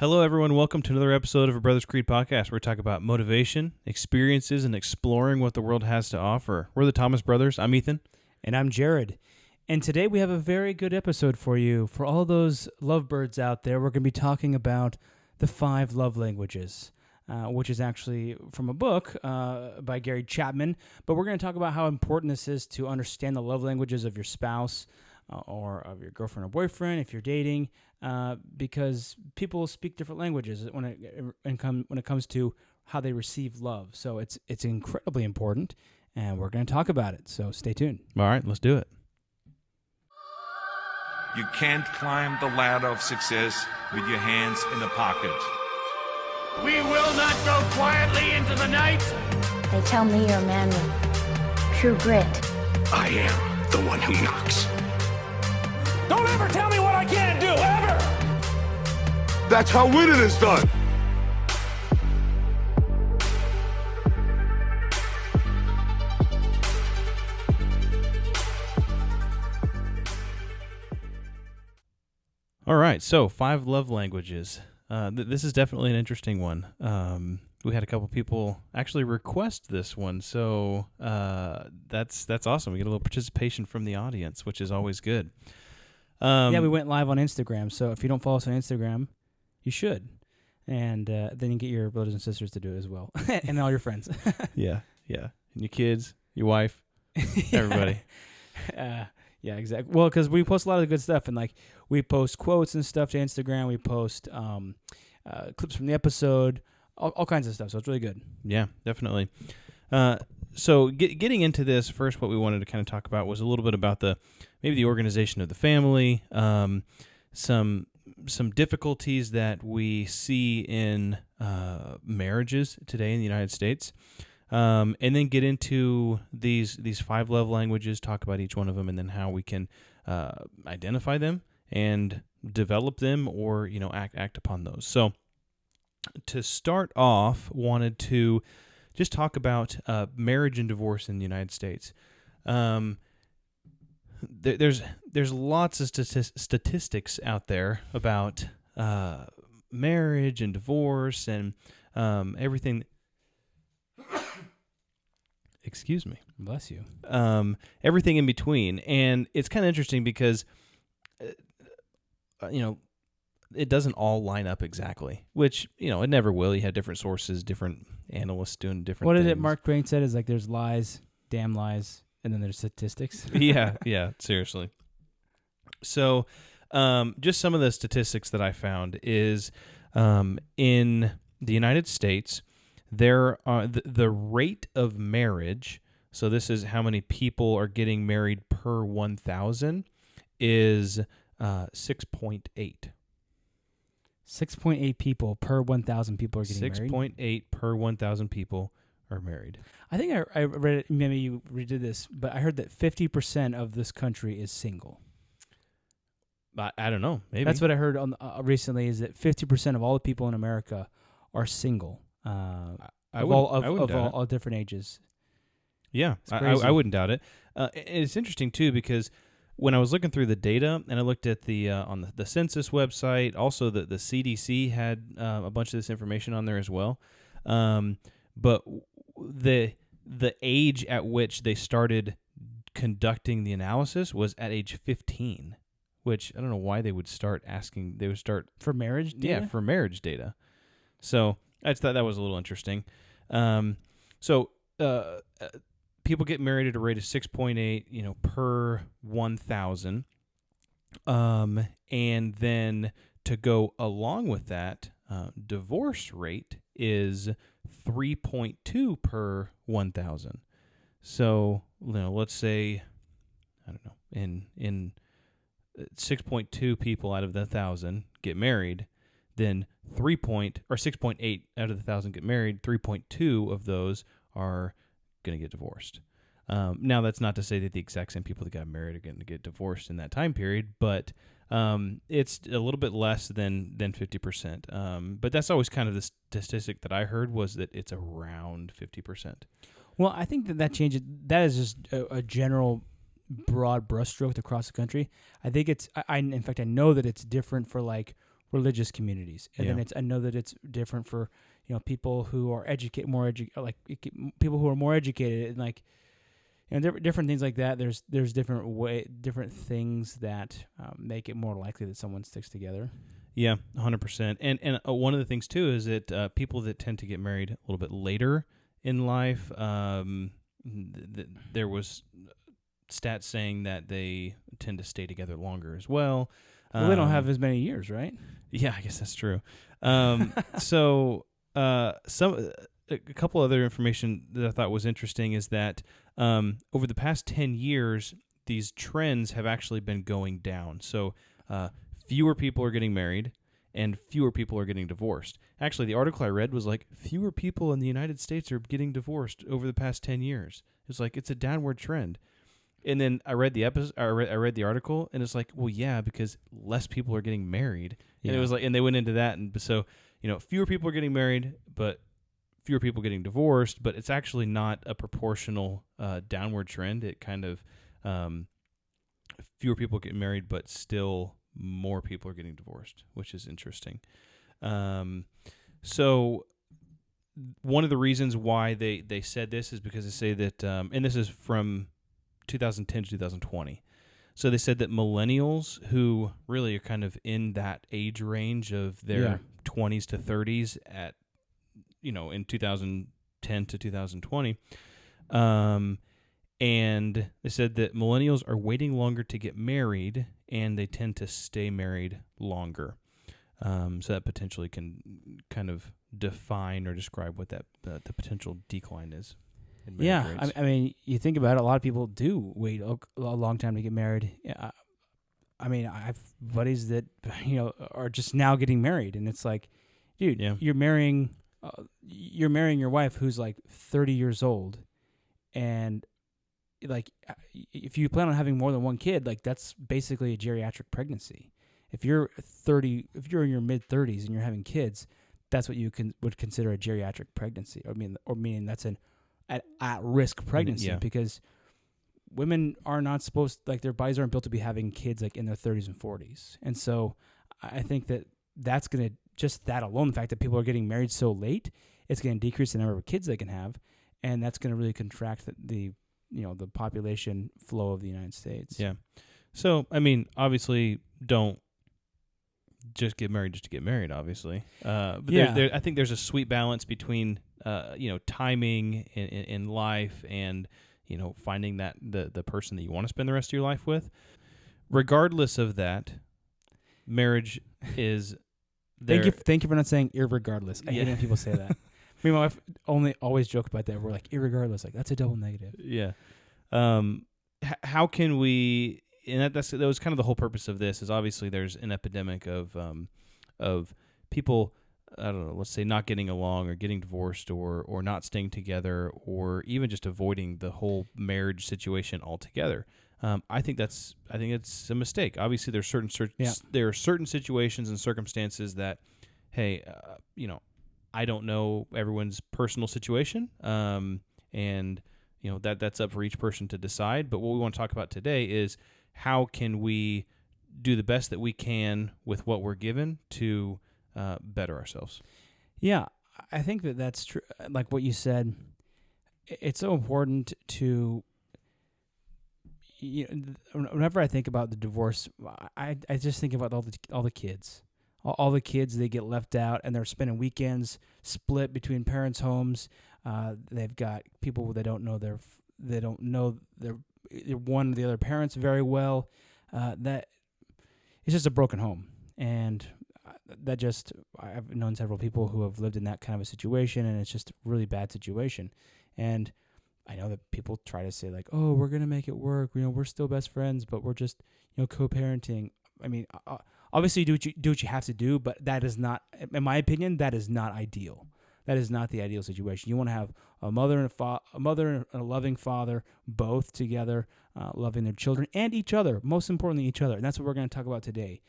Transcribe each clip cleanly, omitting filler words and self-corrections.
Hello, everyone. Welcome to another episode of a Brothers Creed podcast where we talk about motivation, experiences, and exploring what the world has to offer. We're the Thomas Brothers. I'm Ethan. And I'm Jared. And today we have a very good episode for you. For all those lovebirds out there, we're going to be talking about the 5 love languages, which is actually from a book by Gary Chapman. But we're going to talk about how important this is to understand the love languages of your spouse or of your girlfriend or boyfriend if you're dating, because people speak different languages when it comes to how they receive love. So it's incredibly important, and we're going to talk about it. So stay tuned. All right, let's do it. You can't climb the ladder of success with your hands in the pocket. We will not go quietly into the night. They tell me you're a man with true grit. I am the one who knocks. Don't ever tell me what I can't do, ever! That's how winning is done. All right, so 5 love languages. This is definitely an interesting one. We had a couple people actually request this one, so that's awesome. We get a little participation from the audience, which is always good. Yeah, we went live on Instagram, so if you don't follow us on Instagram, you should. And then you get your brothers and sisters to do it as well, and all your friends. Yeah. And your kids, your wife, everybody. Yeah, exactly. Well, because we post a lot of good stuff, and like we post quotes and stuff to Instagram. We post clips from the episode, all kinds of stuff. So it's really good. Yeah, definitely. So getting into this, first what we wanted to kind of talk about was a little bit about maybe the organization of the family, some difficulties that we see in marriages today in the United States, and then get into these 5 love languages, talk about each one of them, and then how we can identify them and develop them, or act upon those. So to start off, wanted to just talk about marriage and divorce in the United States. There's lots of statistics out there about marriage and divorce and everything. Excuse me. Bless you. Everything in between, and it's kind of interesting because it doesn't all line up exactly, which it never will. You have different sources, different analysts doing different. What things. is it? Mark Twain said is like there's lies, damn lies, and then there's statistics. Yeah, seriously. So, just some of the statistics that I found is in the United States, there are the rate of marriage. So this is how many people are getting married per 1,000 is 6.8. 6.8 people per 1,000 people are getting married. 6.8 per 1,000 people are married. I think I read it, maybe you redid this, but I heard that 50% of this country is single. I don't know. Maybe. That's what I heard on recently, is that 50% of all the people in America are single. I of all different ages. Yeah, I wouldn't doubt it. It's interesting, too, because when I was looking through the data, and I looked at the on the census website, also the CDC had a bunch of this information on there as well. But the age at which they started conducting the analysis was at age 15, which I don't know why they would start asking. They would start for marriage data? Yeah, for marriage data. So I thought that was a little interesting. People get married at a rate of 6.8, per 1,000. And then to go along with that, divorce rate is 3.2 per 1,000. So, let's say, I don't know, in 6.2 people out of the 1,000 get married, then 6.8 out of the 1,000 get married, 3.2 of those are going to get divorced. Now, that's not to say that the exact same people that got married are going to get divorced in that time period, but it's a little bit less than 50%. But that's always kind of the statistic that I heard, was that it's around 50%. Well, I think that changes. That is just a general broad brushstroke across the country. I think it's. In fact, I know that it's different for like religious communities, and Yeah. then I know that it's different for people who are people who are more educated, and like different things like that. There's different things that make it more likely that someone sticks together. Yeah, 100%. And one of the things too is that people that tend to get married a little bit later in life, there was stats saying that they tend to stay together longer as well. Well, they don't have as many years, right? Yeah, I guess that's true. So a couple other information that I thought was interesting is that over the past 10 years, these trends have actually been going down. So fewer people are getting married and fewer people are getting divorced. Actually, the article I read was like fewer people in the United States are getting divorced over the past 10 years. It's like it's a downward trend. And then I read the read the article, and it's like, well, yeah, because less people are getting married. And it was like, and they went into that, and so fewer people are getting married, but fewer people getting divorced. But it's actually not a proportional downward trend. It kind of fewer people get married, but still more people are getting divorced, which is interesting. So one of the reasons why they said this is because they say that, and this is from 2010 to 2020. So they said that millennials, who really are kind of in that age range of their 20s to 30s at, in 2010 to 2020, and they said that millennials are waiting longer to get married, and they tend to stay married longer. So that potentially can kind of define or describe what that the potential decline is. Yeah, I mean, you think about it, a lot of people do wait a long time to get married. I mean, I have buddies that are just now getting married, and it's like, dude, you're marrying your wife who's like 30 years old, and like if you plan on having more than one kid, like that's basically a geriatric pregnancy. If you're in your mid 30s and you're having kids, that's what you would consider a geriatric pregnancy. Meaning that's an at-risk pregnancy, because women are not supposed, like, their bodies aren't built to be having kids like in their 30s and 40s. And so I think that's going to, just that alone, the fact that people are getting married so late, it's going to decrease the number of kids they can have, and that's going to really contract the population flow of the United States. Yeah. So, I mean, obviously, don't just get married just to get married, obviously. But I think there's a sweet balance between timing in life and finding that the person that you want to spend the rest of your life with. Regardless of that, marriage is there. Thank you for not saying irregardless. I hate when people say that. Me and my wife always joke about that. We're like, irregardless, like that's a double negative. Yeah. How can we? And that was kind of the whole purpose of this. Is obviously there's an epidemic of people, I don't know, let's say not getting along or getting divorced or not staying together or even just avoiding the whole marriage situation altogether. I think it's a mistake. Obviously, there are certain situations and circumstances that, hey, I don't know everyone's personal situation, and that's up for each person to decide. But what we want to talk about today is how can we do the best that we can with what we're given to better ourselves. Yeah, I think that's true. Like what you said, it's so important to, whenever I think about the divorce, I just think about all the kids. All the kids, they get left out, and they're spending weekends split between parents' homes. They've got people they don't know one of the other parents very well. That it's just a broken home, and I've known several people who have lived in that kind of a situation, and it's just a really bad situation. And I know that people try to say like, "Oh, we're gonna make it work. We're still best friends, but we're just co-parenting." I mean, obviously, do what you have to do, but that is not, in my opinion, that is not ideal. That is not the ideal situation. You want to have a mother and a loving father, both together, loving their children and each other. Most importantly, each other, and that's what we're going to talk about today.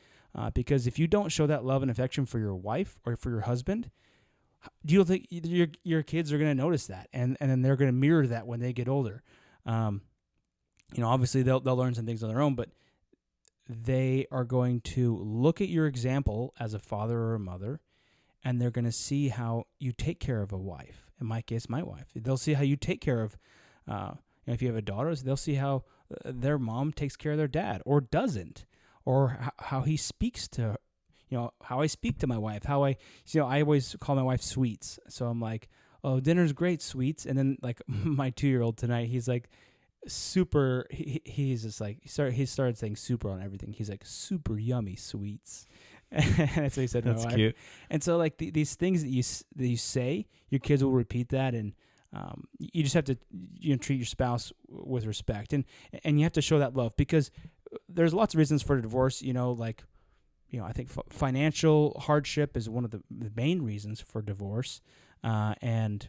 Because if you don't show that love and affection for your wife or for your husband, do you think your kids are going to notice that, and then they're going to mirror that when they get older? Obviously they'll learn some things on their own, but they are going to look at your example as a father or a mother, and they're going to see how you take care of a wife. In my case, my wife. They'll see how you take care of, if you have a daughter, they'll see how their mom takes care of their dad or doesn't, or how he speaks to, how I speak to my wife, how I always call my wife Sweets. So I'm like, oh, dinner's great, Sweets. And then like my 2-year-old tonight, he's like, super, he's just like, he started saying super on everything. He's like, super yummy, Sweets. And that's what he said. That's cute. And so like these things that you say, your kids will repeat that, and you just have to treat your spouse with respect, and you have to show that love, because there's lots of reasons for divorce. I think financial hardship is one of the main reasons for divorce, and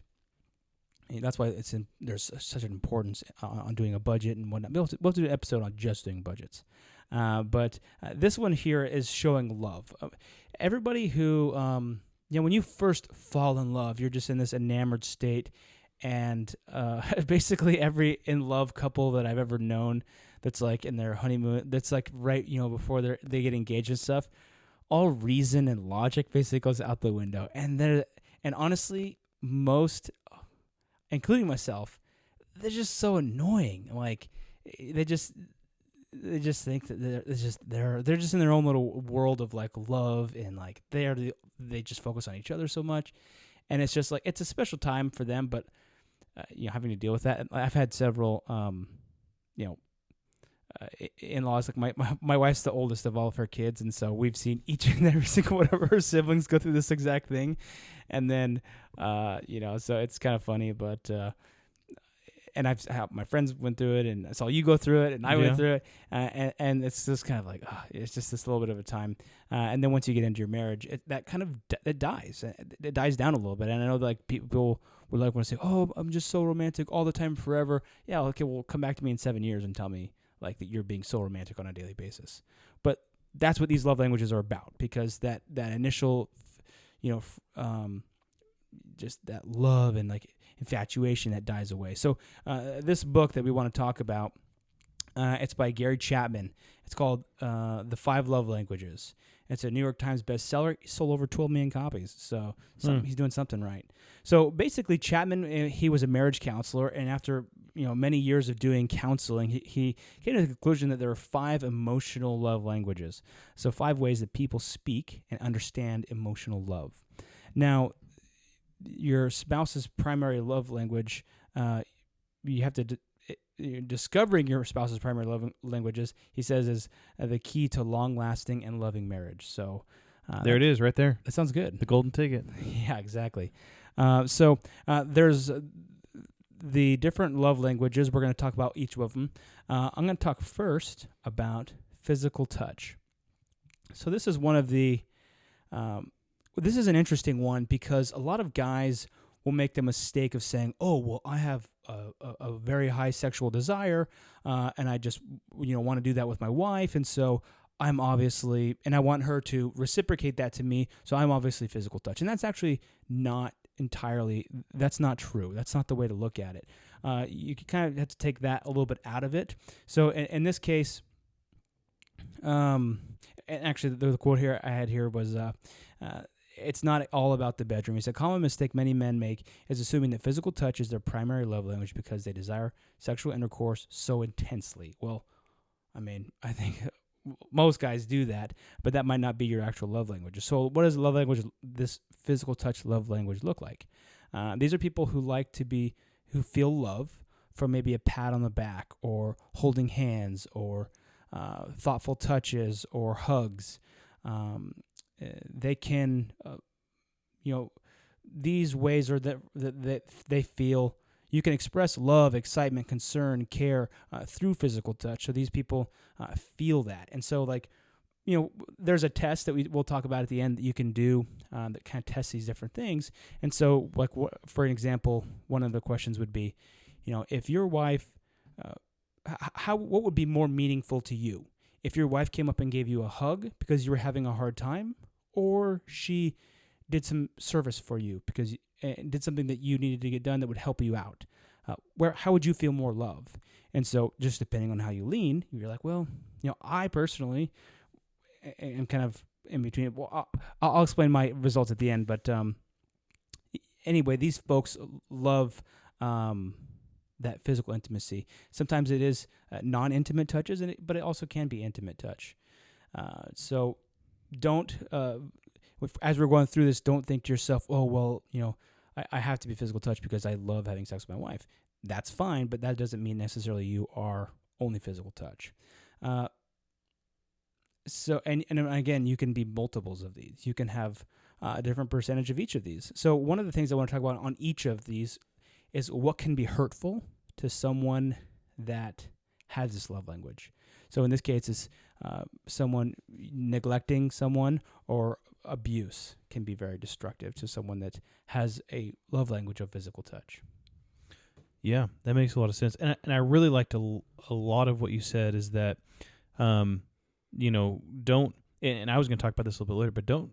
that's why there's such an importance on doing a budget and whatnot. We'll do an episode on just doing budgets. But this one here is showing love. Everybody who, when you first fall in love, you're just in this enamored state. And basically every in-love couple that I've ever known that's like in their honeymoon, that's like right, before they get engaged and stuff, all reason and logic basically goes out the window. And honestly, most, including myself, they're just so annoying. Like they just think that they're just in their own little world of like love, and like they just focus on each other so much, and it's just like it's a special time for them. But having to deal with that, I've had several in-laws. Like my wife's the oldest of all of her kids, and so we've seen each and every single one of her siblings go through this exact thing, and then so it's kind of funny, but. And my friends went through it, and I saw you go through it, and I went through it, and it's just kind of like, it's just this little bit of a time. And then once you get into your marriage, it dies. It dies down a little bit. And I know that like people would like want to say, oh, I'm just so romantic all the time forever. Yeah, okay, well, come back to me in 7 years and tell me like that you're being so romantic on a daily basis. But that's what these love languages are about, because that initial, just that love and like infatuation that dies away. So this book that we want to talk about, it's by Gary Chapman. It's called The 5 Love Languages. It's a New York Times bestseller. He sold over 12 million copies, so he's doing something right. So basically, Chapman, he was a marriage counselor, and after many years of doing counseling, he came to the conclusion that there are 5 emotional love languages. So 5 ways that people speak and understand emotional love. Now, your spouse's primary love language, you have to discovering your spouse's primary love languages, he says, is the key to long-lasting and loving marriage. So there it is, right there. That sounds good. The golden ticket. Yeah, exactly. So there's the different love languages. We're going to talk about each of them. I'm going to talk first about physical touch. So this is one of the this is an interesting one, because a lot of guys will make the mistake of saying, oh, well, I have a very high sexual desire, and I just want to do that with my wife, and so I'm obviously, and I want her to reciprocate that to me, so I'm obviously physical touch. And that's actually not entirely, that's not true. That's not the way to look at it. You kind of have to take that a little bit out of it. So in this case, and actually the quote here I had here was, it's not all about the bedroom. He said, a common mistake many men make is assuming that physical touch is their primary love language because they desire sexual intercourse so intensely. Well, I mean, I think most guys do that, but that might not be your actual love language. So what does love language, this physical touch love language, look like? These are people who feel love from maybe a pat on the back, or holding hands, or thoughtful touches, or hugs. They can, these ways are that they feel you can express love, excitement, concern, care through physical touch. So these people feel that. And so, like, there's a test that we'll talk about at the end that you can do that kind of tests these different things. And so, like, for an example, one of the questions would be, if your wife, what would be more meaningful to you? If your wife came up and gave you a hug because you were having a hard time, or she did some service for you because did something that you needed to get done that would help you out. how would you feel more love? And so just depending on how you lean, you're like, well, I personally am kind of in between. Well, I'll explain my results at the end, but anyway, these folks love that physical intimacy. Sometimes it is non-intimate touches, but it also can be intimate touch. So don't, as we're going through this, don't think to yourself, oh, well, I have to be physical touch because I love having sex with my wife. That's fine, but that doesn't mean necessarily you are only physical touch. So, and again, you can be multiples of these. You can have a different percentage of each of these. So one of the things I want to talk about on each of these is what can be hurtful to someone that has this love language. So in this case, it's someone neglecting someone, or abuse can be very destructive to someone that has a love language of physical touch. Yeah, that makes a lot of sense. And I really liked a lot of what you said is that, don't, and I was going to talk about this a little bit later, but don't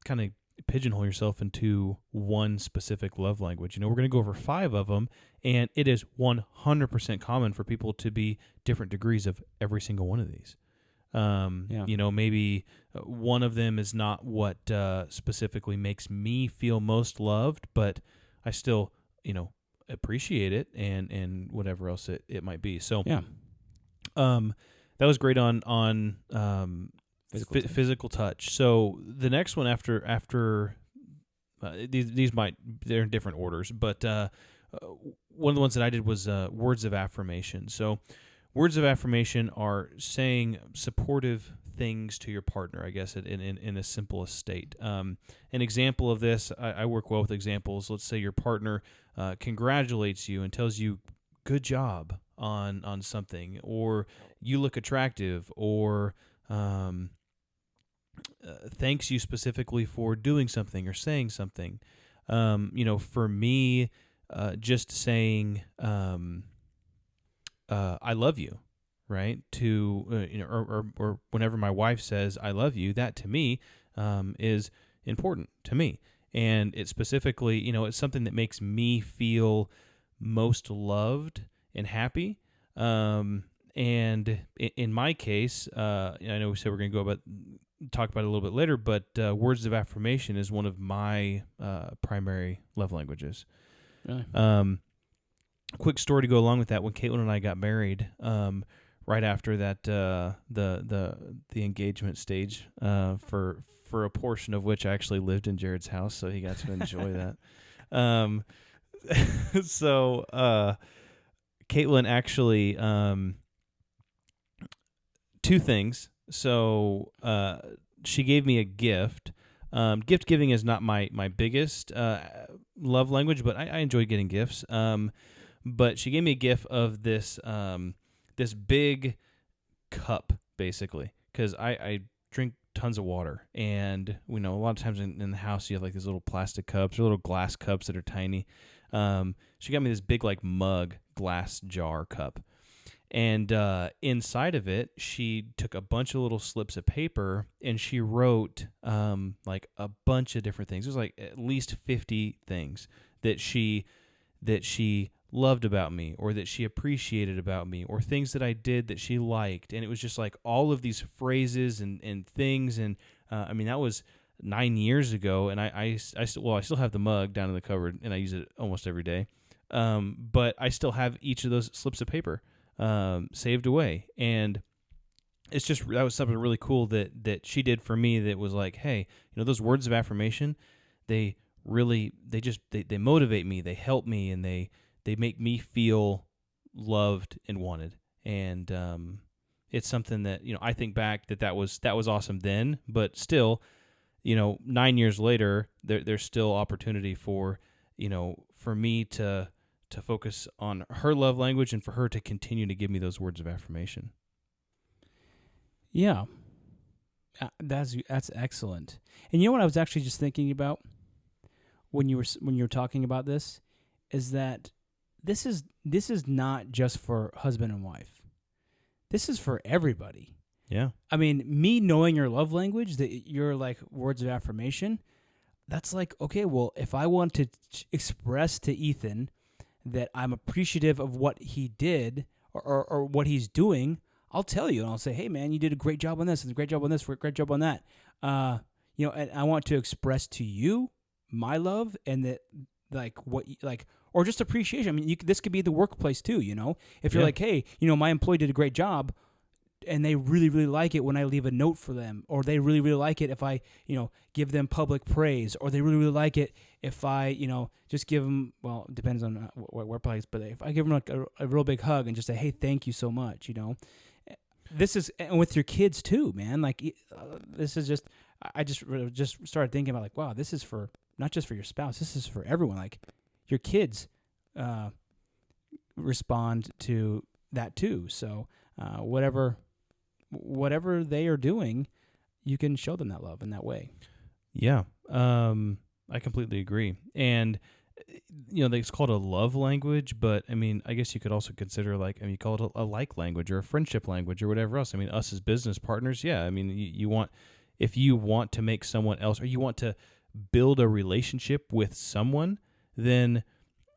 kind of pigeonhole yourself into one specific love language. We're going to go over 5 of them, and it is 100% common for people to be different degrees of every single one of these. Maybe one of them is not what specifically makes me feel most loved, but I still, appreciate it and whatever else it might be. So, that was great on physical touch. So the next one after these they're in different orders, but one of the ones that I did was words of affirmation. So words of affirmation are saying supportive things to your partner, I guess, in the simplest state. An example of this, I work well with examples. Let's say your partner congratulates you and tells you good job on something, or you look attractive, or thanks you specifically for doing something or saying something. For me, just saying I love you, right? To or whenever my wife says I love you, that to me is important to me, and it specifically, it's something that makes me feel most loved and happy. And in my case, I know we said we're going to talk about it a little bit later, but words of affirmation is one of my primary love languages. Really? Quick story to go along with that. When Caitlin and I got married, right after that, the engagement stage, for a portion of which I actually lived in Jared's house, so he got to enjoy that. So Caitlin actually, 2 things. So she gave me a gift. Gift giving is not my biggest love language, but I enjoy getting gifts. But she gave me a gift of this this big cup, basically, because I drink tons of water, and a lot of times in the house you have like these little plastic cups or little glass cups that are tiny. She got me this big like mug glass jar cup, and inside of it she took a bunch of little slips of paper and she wrote like a bunch of different things. It was like at least 50 things that she loved about me, or that she appreciated about me, or things that I did that she liked. And it was just like all of these phrases and things. And that was 9 years ago, and I still have the mug down in the cupboard, and I use it almost every day. But I still have each of those slips of paper saved away, and it's just, that was something really cool that she did for me. That was like, hey, those words of affirmation, they motivate me, they help me, and they make me feel loved and wanted. And it's something that I think back that was awesome then, but still, 9 years later, there's still opportunity for me to focus on her love language and for her to continue to give me those words of affirmation. Yeah, that's excellent. And what I was actually just thinking about when you were talking about this is that this is not just for husband and wife. This is for everybody. Yeah. I mean, me knowing your love language, that you're like words of affirmation, that's like, okay, well, if I want to express to Ethan that I'm appreciative of what he did or what he's doing, I'll tell you and I'll say, hey man, you did a great job on this, and a great job on this, great job on that. And I want to express to you my love and that or just appreciation. I mean, this could be the workplace too. If you're like, hey, my employee did a great job, and they really, really like it when I leave a note for them, or they really, really like it if I, give them public praise, or they really, really like it if I, just give them, well, it depends on what workplace, but if I give them like a real big hug and just say, hey, thank you so much, This is, and with your kids too, man, like, this is just, I just started thinking about like, wow, this is for, not just for your spouse, this is for everyone. Like, your kids respond to that too. So whatever they are doing, you can show them that love in that way. Yeah, I completely agree. And it's called a love language, but I mean, I guess you could also consider you call it a like language or a friendship language or whatever else. I mean, us as business partners, yeah. I mean, if you want to make someone else, or you want to build a relationship with someone, then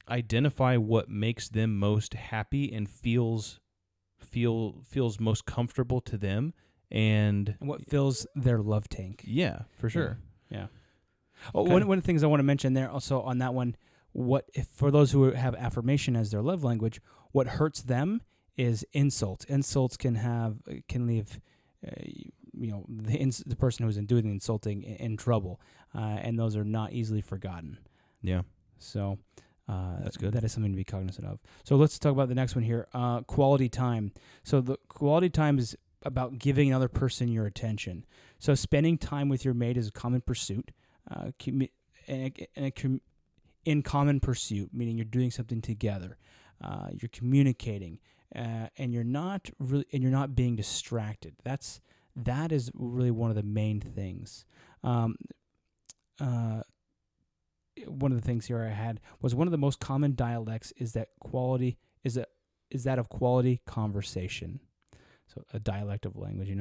identify what makes them most happy and feels most comfortable to them, and what fills their love tank. Yeah, for sure. Yeah. Oh, one of the things I want to mention there also on that one, for those who have affirmation as their love language, what hurts them is insults. Insults can leave the person who's doing the insulting in trouble, and those are not easily forgotten. Yeah. So that's good. That is something to be cognizant of. So let's talk about the next one here, quality time. So the quality time is about giving another person your attention. So spending time with your mate is a common pursuit. In common pursuit, meaning you're doing something together. You're communicating, and you're not being distracted. That is really one of the main things. One of the things here I had was one of the most common dialects is that of quality conversation. So a dialect of language,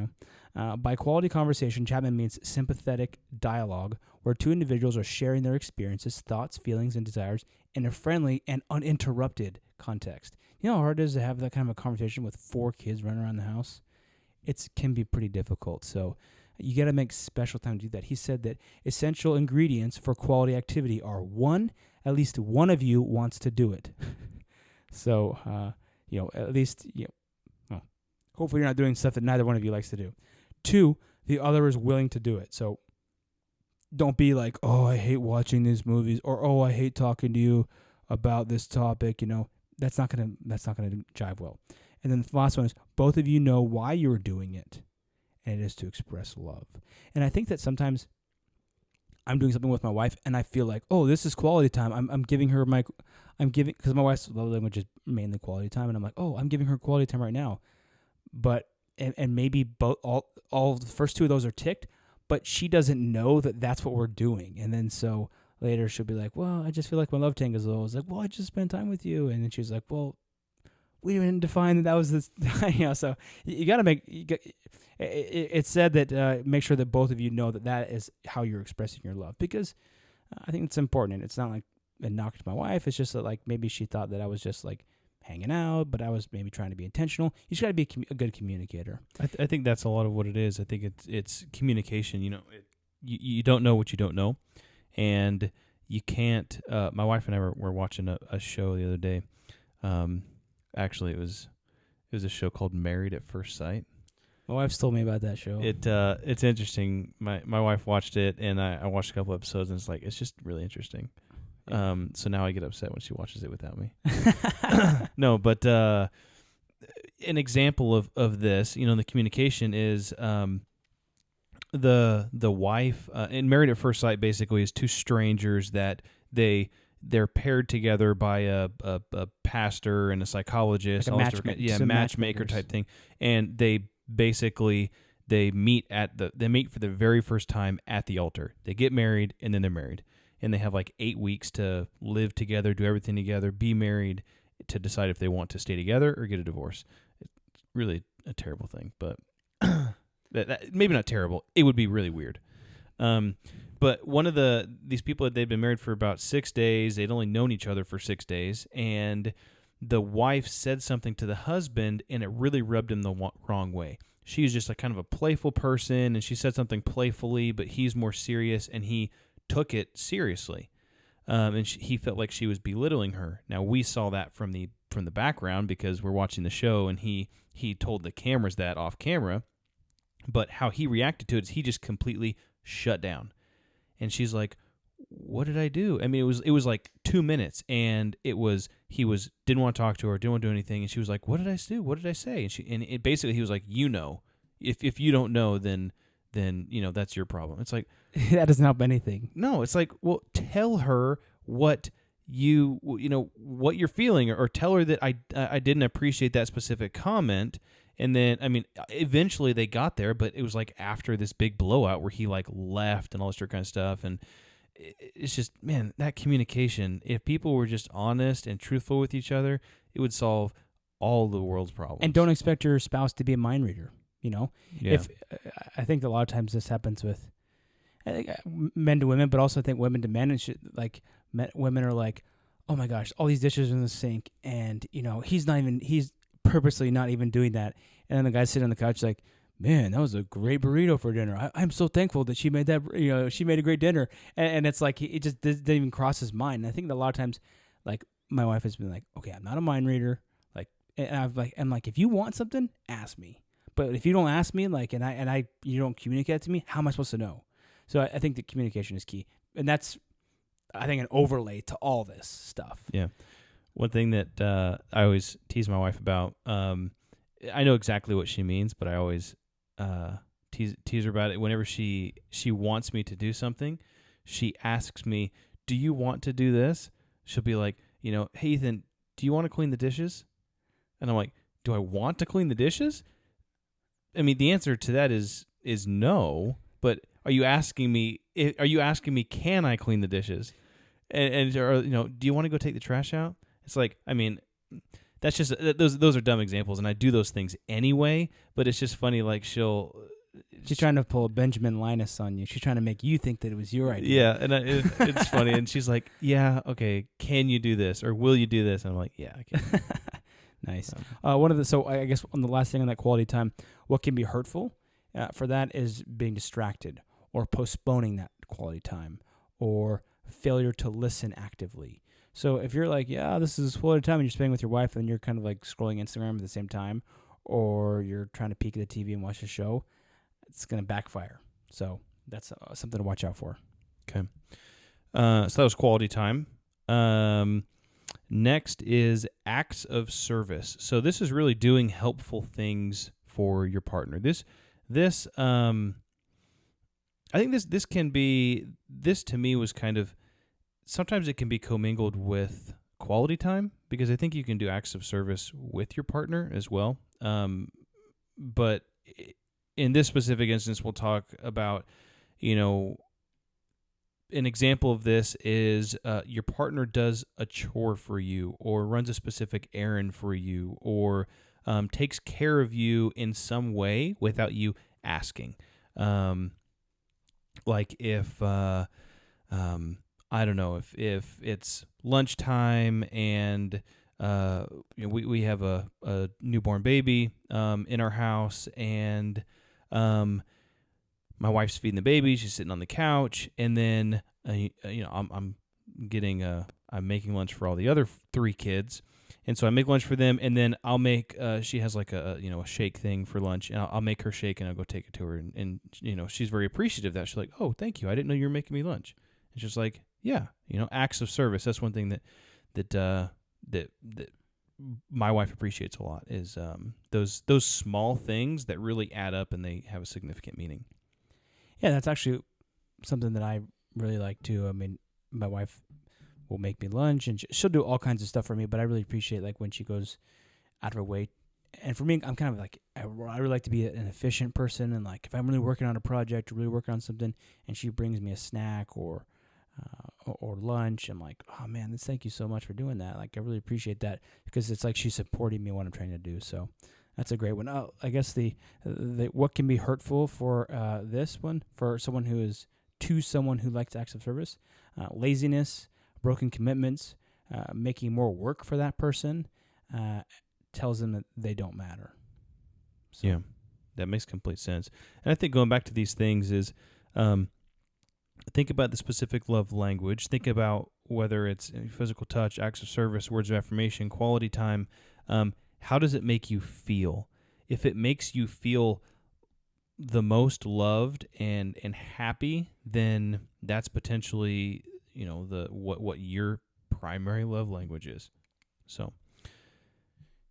By quality conversation, Chapman means sympathetic dialogue where two individuals are sharing their experiences, thoughts, feelings, and desires in a friendly and uninterrupted context. You know how hard it is to have that kind of a conversation with 4 kids running around the house? It can be pretty difficult. So you got to make special time to do that. He said that essential ingredients for quality activity are at least one of you wants to do it. So, at least, hopefully you're not doing stuff that neither one of you likes to do. 2, the other is willing to do it. So don't be like, oh, I hate watching these movies, or oh, I hate talking to you about this topic. That's not gonna jive well. And then the last one is both of you know why you're doing it, and it is to express love. And I think that sometimes I'm doing something with my wife, and I feel like, oh, this is quality time. I'm giving her because my wife's love language is mainly quality time, and I'm like, oh, I'm giving her quality time right now. But and maybe both all the first 2 of those are ticked, but she doesn't know that that's what we're doing. And then so later she'll be like, well, I just feel like my love tank is low. I was like, well, I just spent time with you. And then she's like, well, we didn't define that was this. So you got to make. It's said that make sure that both of you know that is how you're expressing your love, because I think it's important. And it's not like a knock to my wife. It's just that like maybe she thought that I was just like hanging out, but I was maybe trying to be intentional. You just got to be a good communicator. I think that's a lot of what it is. I think it's communication. You don't know what you don't know, and you can't. My wife and I were watching a show the other day. Actually, it was a show called Married at First Sight. My wife's told me about that show. It's interesting. My wife watched it, and I watched a couple episodes, and it's just really interesting. So now I get upset when she watches it without me. No, but an example of this, the communication is the wife in Married at First Sight basically is 2 strangers that they're paired together by a pastor and a psychologist, like a matchmaker type thing, and they basically meet for the very first time at the altar. They get married and then they're married. And they have 8 weeks to live together, do everything together, be married, to decide if they want to stay together or get a divorce. It's really a terrible thing, but maybe not terrible. It would be really weird. But one of these people, they'd been married for about 6 days. They'd only known each other for 6 days, and the wife said something to the husband, and it really rubbed him the wrong way. She was just like kind of a playful person, and she said something playfully, but he's more serious, and he took it seriously. And he felt like she was belittling her. Now, we saw that from the background because we're watching the show, and he told the cameras that off camera. But how he reacted to it is he just completely shut down. And she's like, "What did I do?" I mean, it was like 2 minutes, and he didn't want to talk to her, didn't want to do anything, and she was like, "What did I do? What did I say?" And it basically he was like, if you don't know, then that's your problem. It's like that doesn't help anything. No, it's like, well, tell her what what you're feeling, or tell her that I didn't appreciate that specific comment. And then, I mean, eventually they got there, but it was like after this big blowout where he like left and all this kind of stuff. And it's just, man, that communication, if people were just honest and truthful with each other, it would solve all the world's problems. And don't expect your spouse to be a mind reader, Yeah. If I think a lot of times this happens with men to women, but also I think women to men. And women are like, "Oh my gosh, all these dishes are in the sink," and he's purposely not even doing that. And then the guy sitting on the couch like, "Man, that was a great burrito for dinner. I'm so thankful that she made that. She made a great dinner." And it's like it just didn't even cross his mind. And I think that a lot of times, like my wife has been like, "Okay, I'm not a mind reader." I'm like, if you want something, ask me. But if you don't ask me, and you don't communicate it to me, how am I supposed to know? So I think that communication is key, and that's, I think, an overlay to all this stuff. Yeah. One thing that I always tease my wife about, I know exactly what she means, but I always tease her about it. Whenever she wants me to do something, she asks me, "Do you want to do this?" She'll be like, "Hey, Ethan, do you want to clean the dishes?" And I'm like, "Do I want to clean the dishes?" I mean, the answer to that is no. But are you asking me? Can I clean the dishes? And do you want to go take the trash out? It's like, I mean, that's just those are dumb examples, and I do those things anyway. But it's just funny, like she's trying to pull a Benjamin Linus on you. She's trying to make you think that it was your idea. Yeah, and it's funny. And she's like, "Yeah, okay, can you do this, or will you do this?" And I'm like, "Yeah, I can." Nice. So I guess on the last thing on that quality time, what can be hurtful for that is being distracted or postponing that quality time or failure to listen actively. So if you're like, "Yeah, this is quality time," and you're spending with your wife, and you're kind of like scrolling Instagram at the same time, or you're trying to peek at the TV and watch a show, it's going to backfire. So that's something to watch out for. Okay. So that was quality time. Next is acts of service. So this is really doing helpful things for your partner. I think this to me was kind of, sometimes it can be commingled with quality time, because I think you can do acts of service with your partner as well. But in this specific instance, we'll talk about, an example of this is your partner does a chore for you, or runs a specific errand for you, or takes care of you in some way without you asking. Like if I don't know, if it's lunchtime and we have a newborn baby in our house, and my wife's feeding the baby, she's sitting on the couch, and then I'm making lunch for all the other 3 kids, and so I make lunch for them, and then I'll make she has like a shake thing for lunch, and I'll make her shake, and I'll go take it to her, and she's very appreciative of that. She's like, "Oh, thank you, I didn't know you were making me lunch." And she's like, "Yeah, acts of service." That's one thing that my wife appreciates a lot, is those small things that really add up, and they have a significant meaning. Yeah, that's actually something that I really like too. I mean, my wife will make me lunch, and she'll do all kinds of stuff for me, but I really appreciate like when she goes out of her way. And for me, I'm kind of like, I really like to be an efficient person, and like if I'm really working on a project or really working on something, and she brings me a snack or lunch, I'm like, "Oh man, thank you so much for doing that." Like I really appreciate that, because it's like she's supporting me in what I'm trying to do. So that's a great one. I guess the what can be hurtful for this one, for someone who is to someone who likes acts of service. Laziness, broken commitments, making more work for that person tells them that they don't matter. So. Yeah, that makes complete sense. And I think going back to these things is think about the specific love language. Think about whether it's physical touch, acts of service, words of affirmation, quality time. How does it make you feel? If it makes you feel the most loved and happy, then that's potentially what your primary love language is. So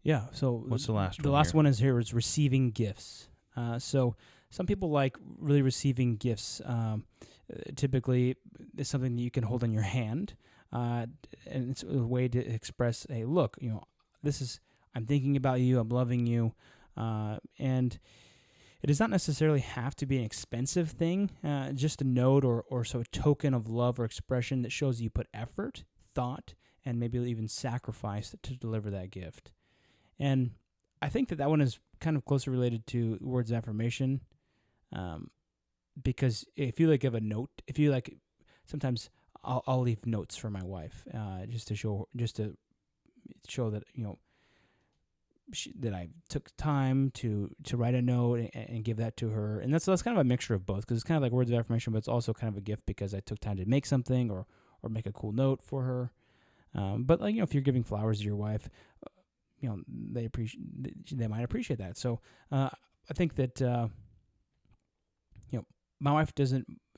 yeah. So what's the last one? The last here? one is receiving gifts. So some people like really receiving gifts. Typically, it's something that you can hold in your hand, and it's a way to express, "Hey, look, I'm thinking about you. I'm loving you," and it does not necessarily have to be an expensive thing. Just a note or so a token of love or expression that shows you put effort, thought, and maybe even sacrifice to deliver that gift. And I think that one is kind of closely related to words of affirmation, because if you give a note, sometimes I'll leave notes for my wife, just to show that that I took time to write a note and give that to her, and that's kind of a mixture of both, because it's kind of like words of affirmation, but it's also kind of a gift because I took time to make something or make a cool note for her. But if you're giving flowers to your wife, they might appreciate that. So I think that my wife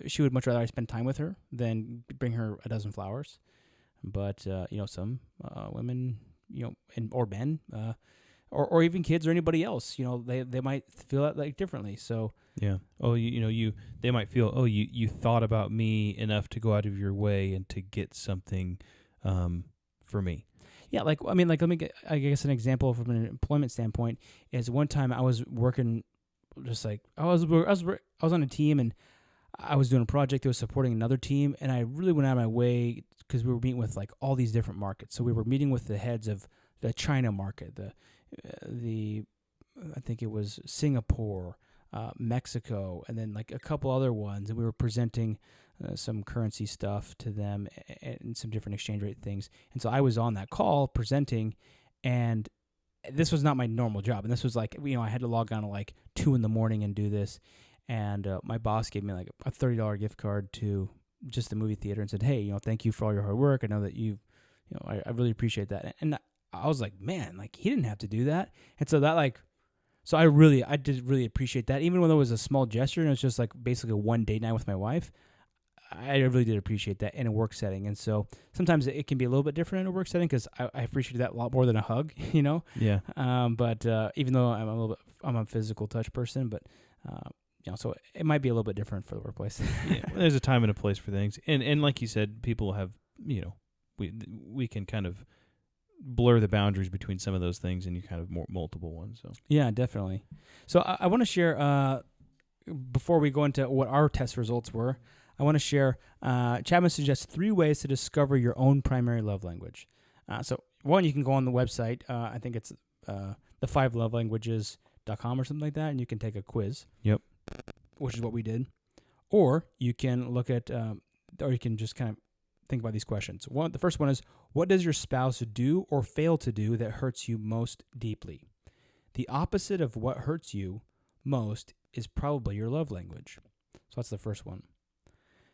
she would much rather I spend time with her than bring her a dozen flowers. But some women, or men, or even kids or anybody else, they might feel that differently. So yeah. Oh, they might feel, oh, you thought about me enough to go out of your way and to get something for me. Yeah, let me get, I guess, an example from an employment standpoint is one time I was working, just I was on a team and I was doing a project that was supporting another team, and I really went out of my way because we were meeting with all these different markets. So we were meeting with the heads of the China market, the I think it was Singapore, Mexico, and then a couple other ones, and we were presenting some currency stuff to them and some different exchange rate things. And so I was on that call presenting, and this was not my normal job. And this was I had to log on at 2 a.m. and do this. And my boss gave me a $30 gift card to just the movie theater and said, "Hey, thank you for all your hard work. I know that I really appreciate that." And I was like, man, he didn't have to do that. And so that so I did really appreciate that. Even though it was a small gesture and it was just basically a one date night with my wife, I really did appreciate that in a work setting. And so sometimes it can be a little bit different in a work setting because I appreciate that a lot more than a hug, Yeah. But even though I'm a physical touch person, but so it might be a little bit different for the workplace. Yeah, there's a time and a place for things, and like you said, people have we can kind of blur the boundaries between some of those things, and you kind of multiple ones. So yeah, definitely. So I want to share before we go into what our test results were. I want to share. Chapman suggests 3 ways to discover your own primary love language. So one, you can go on the website. I think it's the5lovelanguages.com or something like that, and you can take a quiz. Yep. Which is what we did. Or you can look at, or you can just kind of think about these questions. The first one is, what does your spouse do or fail to do that hurts you most deeply? The opposite of what hurts you most is probably your love language. So that's the first one.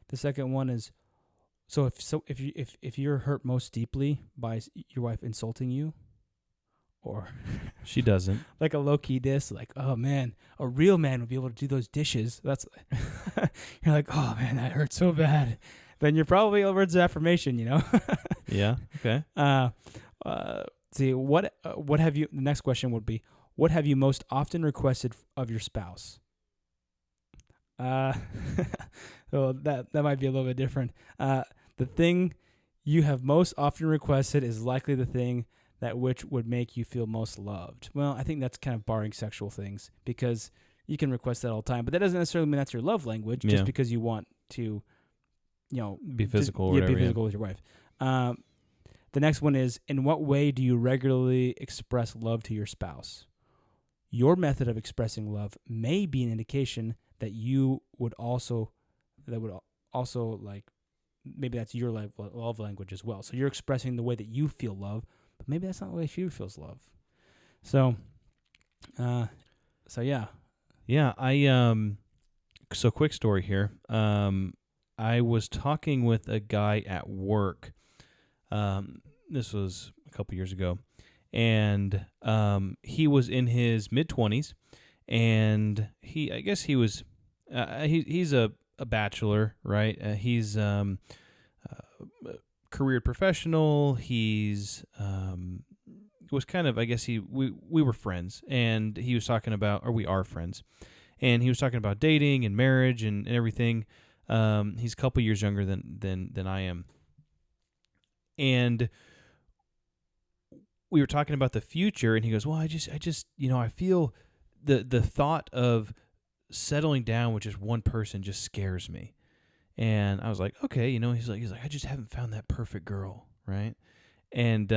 The second one is, if you're hurt most deeply by your wife insulting you, or she doesn't, a low-key diss, oh man, a real man would be able to do those dishes. That's you're oh man, that hurts so bad. Then you're probably words of affirmation, Yeah. Okay. See what have you? The next question would be, what have you most often requested of your spouse? So that might be a little bit different. The thing you have most often requested is likely the thing that which would make you feel most loved. Well, I think that's kind of barring sexual things, because you can request that all the time, but that doesn't necessarily mean that's your love language, just because you want to, be physical or whatever. Be physical with your wife. The next one is, in what way do you regularly express love to your spouse? Your method of expressing love may be an indication that you would also also like maybe that's your love language as well. So you're expressing the way that you feel love, but maybe that's not the way she feels love. So, yeah. Yeah, so quick story here. I was talking with a guy at work. This was a couple years ago, and he was in his mid-20s, and I guess he was he's a bachelor, right? He's career professional. He's was kind of, I guess we were friends, and he was talking about, or we are friends, and he was talking about dating and marriage and everything. He's a couple years younger than I am, and we were talking about the future, and he goes, "Well, I just I feel the thought of settling down with just one person just scares me." And I was like, "Okay, he's like I just haven't found that perfect girl, right?" And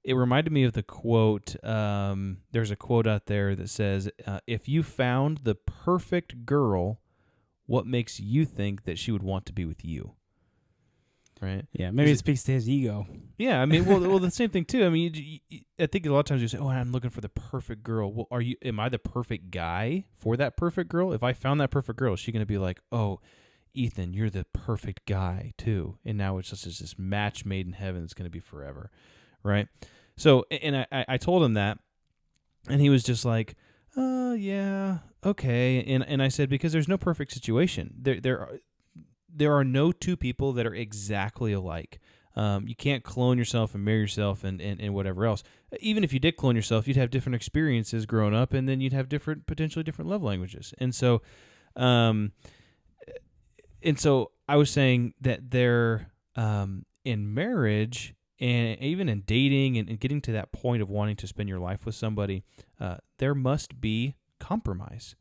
it reminded me of the quote. There's a quote out there that says, "If you found the perfect girl, what makes you think that she would want to be with you?" Right? Yeah, maybe it speaks to his ego. Yeah, I mean, well, the same thing too. I mean, I think a lot of times you say, "Oh, I'm looking for the perfect girl." Well, am I the perfect guy for that perfect girl? If I found that perfect girl, is she going to be like, "Oh, Ethan, you're the perfect guy too," and now it's just this match made in heaven that's going to be forever, right? So, and I told him that, and he was just like, yeah, okay." And I said, because there's no perfect situation. There are no two people that are exactly alike. You can't clone yourself and marry yourself and whatever else. Even if you did clone yourself, you'd have different experiences growing up, and then you'd have potentially different love languages. And so I was saying that there, in marriage and even in dating and getting to that point of wanting to spend your life with somebody, there must be compromise.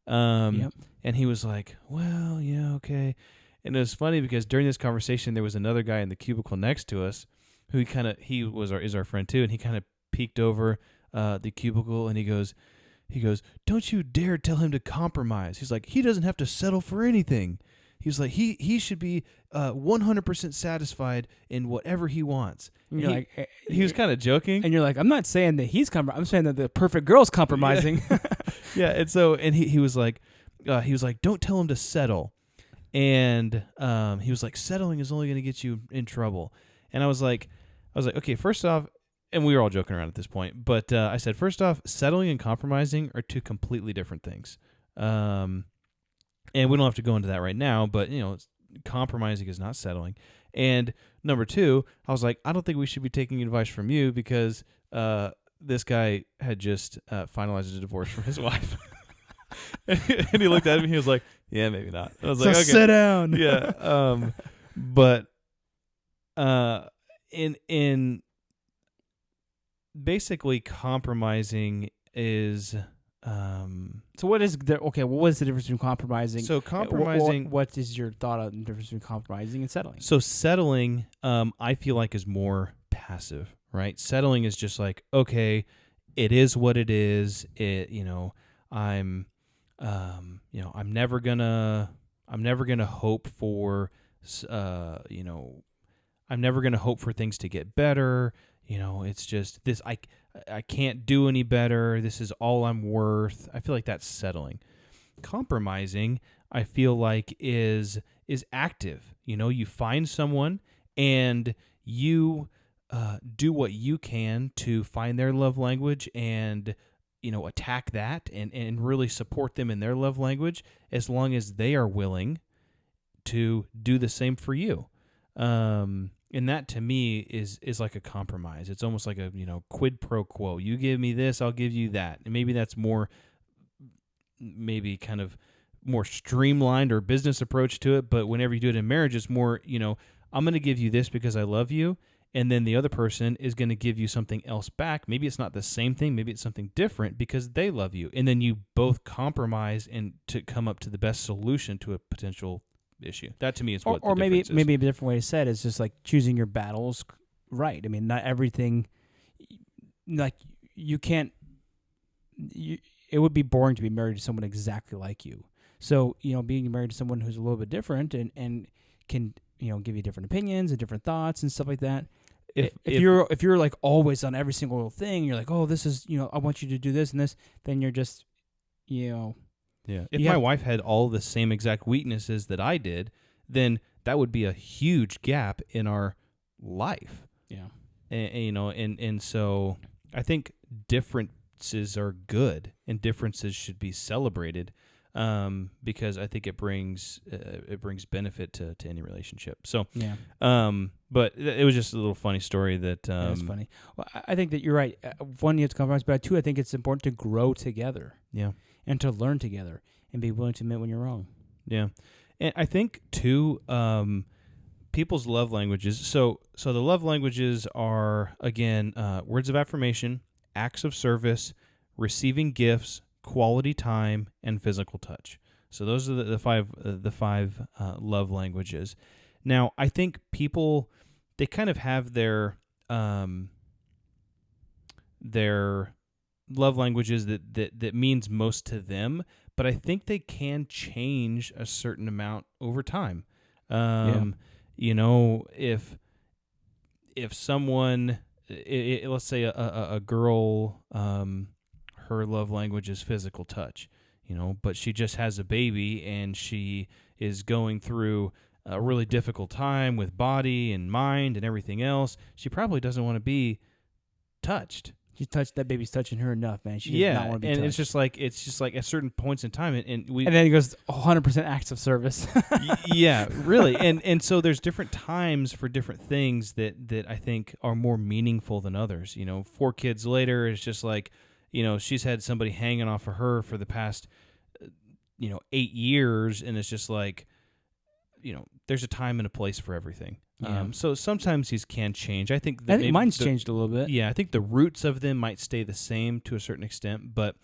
Yep. And he was like, "Well, yeah, okay." And it was funny because during this conversation, there was another guy in the cubicle next to us who is our friend too, and he kind of peeked over the cubicle, and he goes, "Don't you dare tell him to compromise." He's like, "He doesn't have to settle for anything." He was like, he should be 100% satisfied in whatever he wants. And you're like, he was kind of joking, and you're like, "I'm not saying that he's compromising. I'm saying that the perfect girl's compromising." Yeah, and he was like, "Don't tell him to settle." And he was like, "Settling is only going to get you in trouble." And I was like, "Okay, first off," and we were all joking around at this point, but I said, "First off, settling and compromising are two completely different things." And we don't have to go into that right now, but compromising is not settling. And number two, I was like, "I don't think we should be taking advice from you because this guy had just finalized a divorce from his wife." And he looked at me and he was like, "Yeah, maybe not." I was like, "Okay, sit down." Yeah. But in basically compromising is So what is the what is the difference between compromising? So compromising. What is your thought on the difference between compromising and settling? So settling, I feel like is more passive, right? Settling is just like, okay, it is what it is. I'm never gonna hope for, I'm never gonna hope for things to get better. It's just this. I can't do any better. This is all I'm worth. I feel like that's settling. Compromising, I feel like is active. You find someone and you do what you can to find their love language and attack that and really support them in their love language as long as they are willing to do the same for you. And that to me is like a compromise. It's almost like a quid pro quo. You give me this, I'll give you that. And maybe that's maybe kind of more streamlined or business approach to it. But whenever you do it in marriage, it's more I'm going to give you this because I love you, and then the other person is going to give you something else back. Maybe it's not the same thing. Maybe it's something different because they love you, and then you both compromise and to come up to the best solution to a potential issue. That to me is what. Or maybe is. maybe a different way to say it is just like choosing your battles right. I mean, not everything. Like you can't. It would be boring to be married to someone exactly like you. So, being married to someone who's a little bit different and can, give you different opinions and different thoughts and stuff like that. If you're like always on every single thing, you're like, oh, this is, I want you to do this and this, then you're just, Yeah. If my wife had all the same exact weaknesses that I did, then that would be a huge gap in our life. Yeah. And so I think differences are good and differences should be celebrated, because I think it brings benefit to any relationship. So yeah. But it was just a little funny story that That's funny. Well, I think that you're right. One, you have to compromise, but two, I think it's important to grow together. Yeah. And to learn together and be willing to admit when you're wrong. Yeah. And I think too, people's love languages. So the love languages are, again, words of affirmation, acts of service, receiving gifts, quality time, and physical touch. So those are the five love languages. Now, I think people, they kind of have their love languages that means most to them, but I think they can change a certain amount over time. If someone, let's say a girl, her love language is physical touch, but she just has a baby and she is going through a really difficult time with body and mind and everything else, she probably doesn't want to be touched. That baby's touching her enough, man. She does not want to be touched. And it's just like at certain points in time, and then he goes 100% acts of service. Yeah, really. And so there's different times for different things that I think are more meaningful than others. 4 kids later, it's just like, she's had somebody hanging off of her for the past 8 years, and it's just like, there's a time and a place for everything. Yeah. So sometimes these can change. I think mine's changed a little bit. Yeah, I think the roots of them might stay the same to a certain extent, but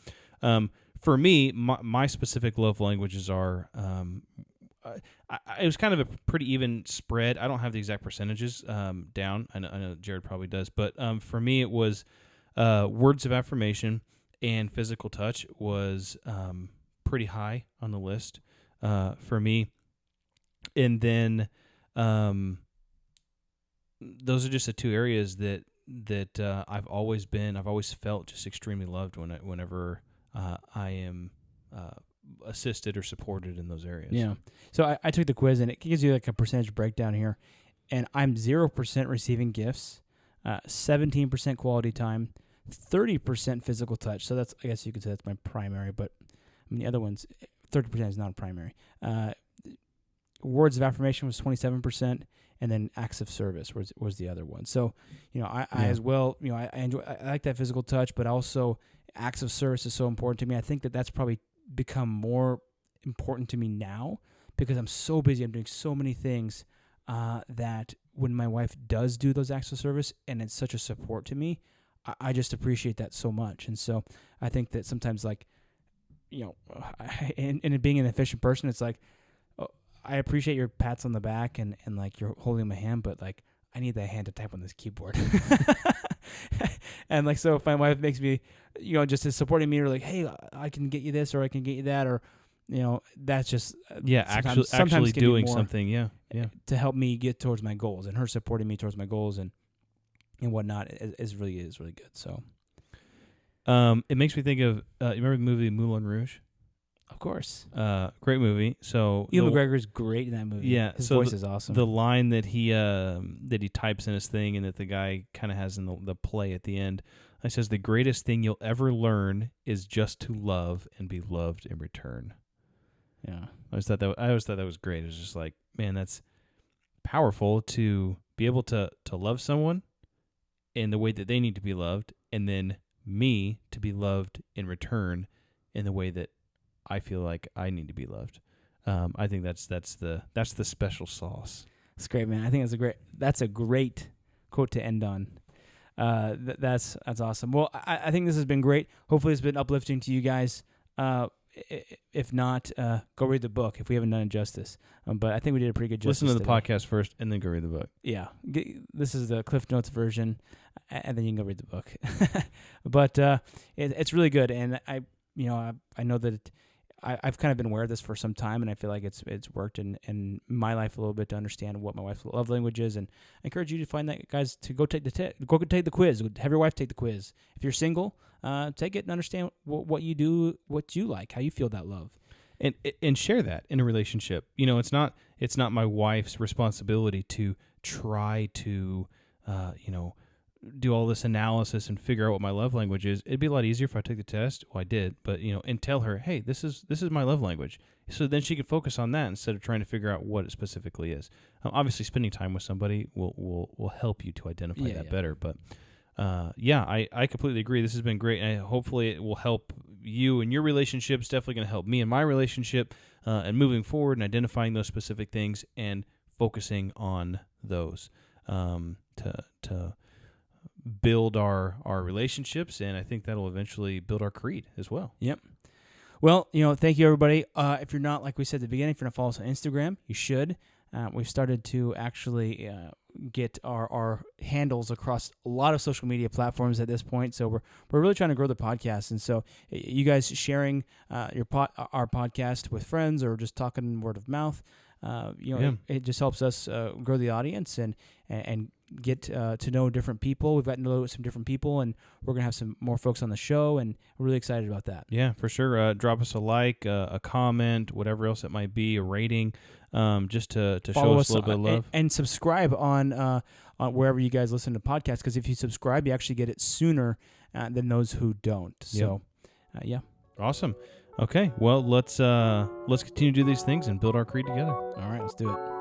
for me, my specific love languages are. It was kind of a pretty even spread. I don't have the exact percentages down. I know Jared probably does, but for me, it was words of affirmation and physical touch was pretty high on the list for me, and then. Those are just the 2 areas that I've always felt just extremely loved whenever I am assisted or supported in those areas. Yeah. So I took the quiz, and it gives you like a percentage breakdown here, and I'm 0% receiving gifts, 17% quality time, 30% physical touch. So that's, I guess you could say that's my primary, but the other ones, 30% is not a primary. Words of affirmation was 27%. And then acts of service was the other one. So, I as well, I like that physical touch, but also acts of service is so important to me. I think that's probably become more important to me now because I'm so busy. I'm doing so many things that when my wife does do those acts of service and it's such a support to me, I just appreciate that so much. And so I think that sometimes, like, and being an efficient person, it's like, I appreciate your pats on the back and like you're holding my hand, but like I need that hand to type on this keyboard. And like, so if my wife makes me, just is supporting me or like, hey, I can get you this or I can get you that, or, that's just actually doing something. Yeah. To help me get towards my goals, and her supporting me towards my goals and whatnot is really good. So, it makes me think of, you remember the movie Moulin Rouge? Of course. Great movie. So Ewan McGregor's great in that movie. Yeah, his voice is awesome. The line that he types in his thing and that the guy kind of has in the play at the end, it says, "The greatest thing you'll ever learn is just to love and be loved in return." Yeah, I always thought that was great. It was just like, man, that's powerful to be able to love someone in the way that they need to be loved, and then me to be loved in return in the way that I feel like I need to be loved. I think that's the special sauce. That's great, man. I think that's a great quote to end on. That's awesome. Well, I think this has been great. Hopefully, it's been uplifting to you guys. If not, go read the book if we haven't done it justice. But I think we did a pretty good justice. Listen to the today. podcast first, and then go read the book. Yeah, this is the Cliff Notes version, and then you can go read the book. But it's really good, and I know that I've kind of been aware of this for some time, and I feel like it's worked in my life a little bit to understand what my wife's love language is. And I encourage you to find that, guys, to go take the quiz. Have your wife take the quiz. If you're single, take it and understand what you do, what you like, how you feel that love. And share that in a relationship. It's not my wife's responsibility to try to do all this analysis and figure out what my love language is. It'd be a lot easier if I took the test. Well, I did, but and tell her, hey, this is my love language. So then she could focus on that instead of trying to figure out what it specifically is. Obviously, spending time with somebody will help you to identify that better. But I completely agree. This has been great, and hopefully it will help you in your relationships. Definitely going to help me in my relationship, and moving forward and identifying those specific things and focusing on those to build our relationships, and I think that'll eventually build our creed as well. Yep. Well, thank you, everybody. If you're not, like we said at the beginning, if you're not following us on Instagram, you should. We've started to actually get our handles across a lot of social media platforms at this point. So we're really trying to grow the podcast. And so you guys sharing our podcast with friends or just talking word of mouth, it just helps us grow the audience and get to know different people. We've gotten to know some different people, and we're going to have some more folks on the show, and we're really excited about that. Yeah, for sure. Drop us a like, a comment, whatever else it might be, a rating, just to show us a little bit of love. And subscribe on wherever you guys listen to podcasts, because if you subscribe, you actually get it sooner than those who don't. So, yeah. Awesome. Okay, well, let's continue to do these things and build our creed together. All right, let's do it.